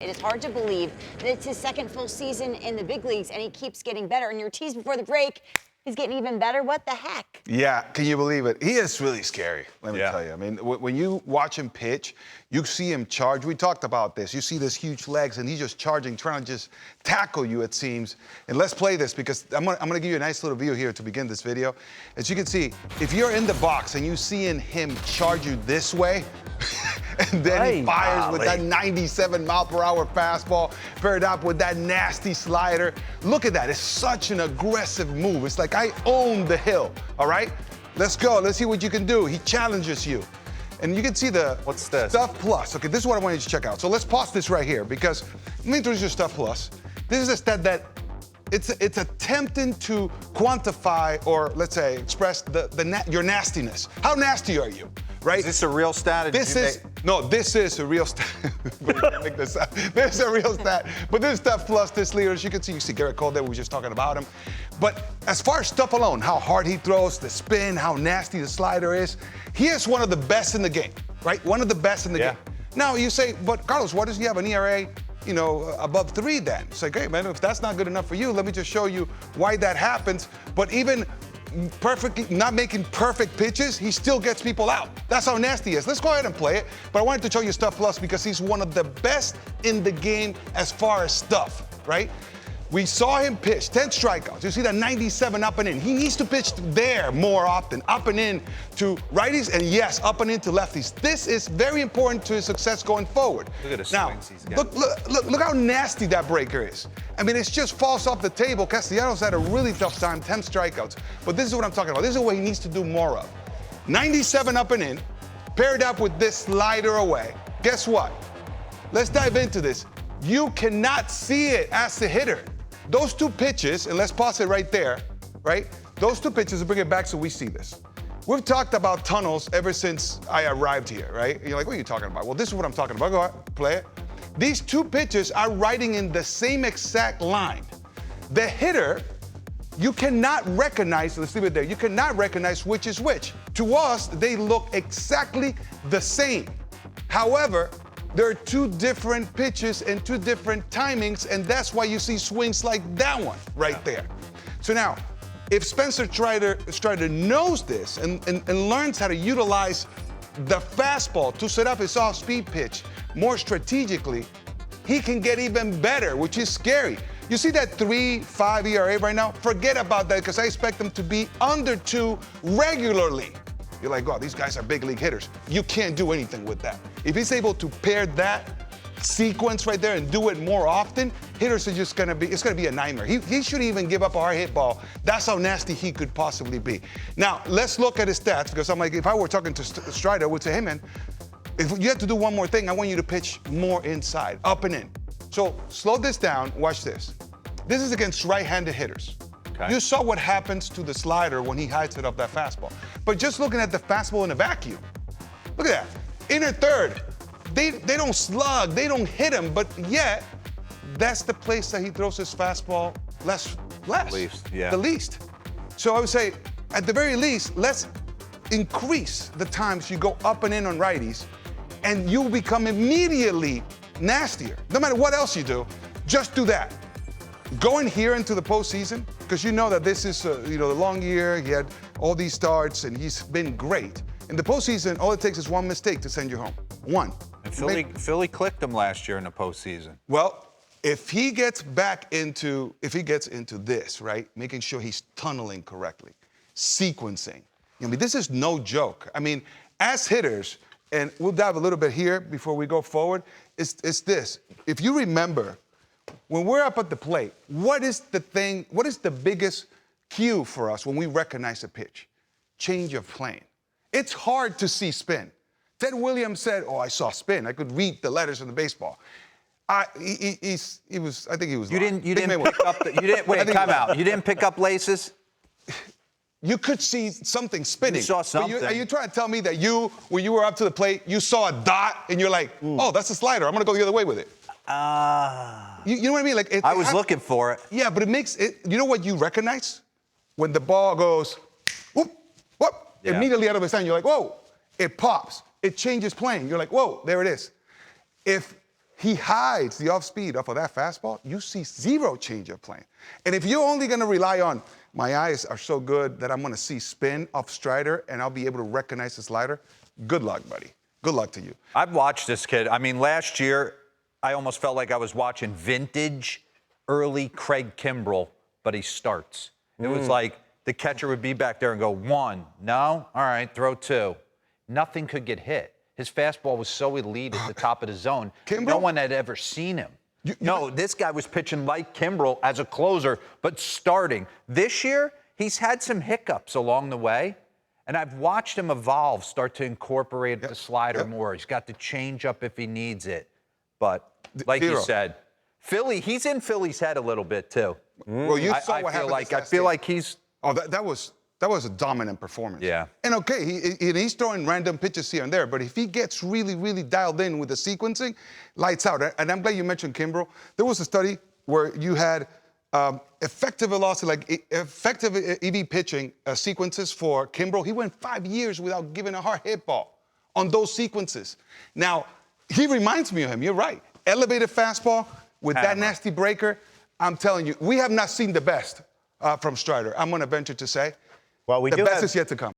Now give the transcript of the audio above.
It is hard to believe that it's his second full season in the big leagues, and he keeps getting better. And your tease before the break, he's getting even better. What the heck? Yeah, can you believe it? He is really scary, let me tell you. I mean, when you watch him pitch, you see him charge. We talked about this. You see this huge legs, and he's just charging, trying to just tackle you, it seems. And let's play this, because I'm gonna give you a nice little view here to begin this video. As you can see, if you're in the box and you seeing him charge you this way, and then he fires with that 97-mile-per-hour fastball, paired up with that nasty slider. Look at that. It's such an aggressive move. It's like, I own the hill, all right? Let's go. Let's see what you can do. He challenges you. And you can see the What's this? Stuff Plus. Okay, this is what I want you to check out. So let's pause this right here, because let me introduce you to Stuff Plus. This is a stat that it's attempting to quantify, or let's say express your nastiness. How nasty are you? Right? Is this a real stat? This is a real stat. Make this up. This is a real stat. But this is Stuff Plus, this leader. As you can see, Garrett Cole there. We were just talking about him. But as far as stuff alone, how hard he throws, the spin, how nasty the slider is, he is one of the best in the game, right? One of the best in the game. Now you say, but Carlos, why does he have an ERA, above 3 then? It's like, hey man, if that's not good enough for you, let me just show you why that happens. But even not making perfect pitches, he still gets people out. That's how nasty he is. Let's go ahead and play it. But I wanted to show you Stuff Plus because he's one of the best in the game as far as stuff, right? We saw him pitch 10 strikeouts. You see that 97 up and in. He needs to pitch there more often, up and in to righties, and yes, up and in to lefties. This is very important to his success going forward. Look at the now, swings he's got. Look how nasty that breaker is. I mean, it just falls off the table. Castellanos had a really tough time, 10 strikeouts. But this is what I'm talking about. This is what he needs to do more of. 97 up and in, paired up with this slider away. Guess what? Let's dive into this. You cannot see it as the hitter. Those two pitches, and let's pause it right there, right? Those two pitches, bring it back so we see this. We've talked about tunnels ever since I arrived here, right? You're like, what are you talking about? Well, this is what I'm talking about. Go ahead, play it. These two pitches are riding in the same exact line. The hitter, you cannot recognize, let's leave it there, you cannot recognize which is which. To us, they look exactly the same. However, there are two different pitches and two different timings, and that's why you see swings like that one right there. So now, if Spencer Strider knows this and learns how to utilize the fastball to set up his off-speed pitch more strategically, he can get even better, which is scary. You see that 3.5 ERA right now? Forget about that, because I expect them to be under 2 regularly. You're like, oh, these guys are big league hitters. You can't do anything with that. If he's able to pair that sequence right there and do it more often, hitters are just it's gonna be a nightmare. He shouldn't even give up a hard hit ball. That's how nasty he could possibly be. Now, let's look at his stats, because I'm like, if I were talking to Strider, I would say, hey man, if you have to do one more thing, I want you to pitch more inside, up and in. So slow this down, watch this. This is against right-handed hitters. Okay. You saw what happens to the slider when he hides it up that fastball. But just looking at the fastball in a vacuum, look at that. Inner third, they don't slug, they don't hit him, but yet, that's the place that he throws his fastball less. The least. So I would say, at the very least, let's increase the times you go up and in on righties, and you become immediately nastier. No matter what else you do, just do that. Going here into the postseason, because you know that this is the long year, he had all these starts, and he's been great. In the postseason, all it takes is one mistake to send you home. One. And Philly clicked him last year in the postseason. Well, if he gets into this, right, making sure he's tunneling correctly, sequencing. I mean, this is no joke. I mean, as hitters, and we'll dive a little bit here before we go forward, it's this. If you remember, when we're up at the plate, what is the biggest cue for us when we recognize a pitch? Change of plane. It's hard to see spin. Ted Williams said, oh, I saw spin. I could read the letters in the baseball. I think he was. You didn't pick up. Wait, time out. You didn't pick up laces. You could see something spinning. You saw something. Are you trying to tell me that when you were up to the plate, you saw a dot and you're like, oh, that's a slider. I'm gonna go the other way with it. You know what I mean? Like I was looking for it. Yeah, but it makes it. You know what you recognize when the ball goes, whoop, whoop, immediately out of his hand. You're like, whoa! It pops. It changes plane. You're like, whoa! There it is. If he hides the off speed off of that fastball, you see zero changeup playing. And if you're only going to rely on, my eyes are so good that I'm going to see spin off Strider and I'll be able to recognize the slider, good luck, buddy. Good luck to you. I've watched this kid. I mean, last year, I almost felt like I was watching vintage, early Craig Kimbrell, but he starts. It was like the catcher would be back there and go, 1, no, all right, throw 2. Nothing could get hit. His fastball was so elite at the top of the zone. Kimbrell? No one had ever seen him. This guy was pitching like Kimbrell as a closer, but starting. This year, he's had some hiccups along the way, and I've watched him evolve, start to incorporate the slider more. He's got the changeup if he needs it. But like you said, Philly, he's in Philly's head a little bit too. Well, you saw what happened. I feel like he's. Oh, that was a dominant performance. Yeah. And okay, he's throwing random pitches here and there, but if he gets really, really dialed in with the sequencing, lights out. And I'm glad you mentioned Kimbrell. There was a study where you had effective velocity, like effective EV pitching sequences for Kimbrell. He went 5 years without giving a hard hit ball on those sequences. Now, he reminds me of him. You're right. Elevated fastball with that nasty breaker. I'm telling you, we have not seen the best from Strider. I'm going to venture to say. Well, the best is yet to come.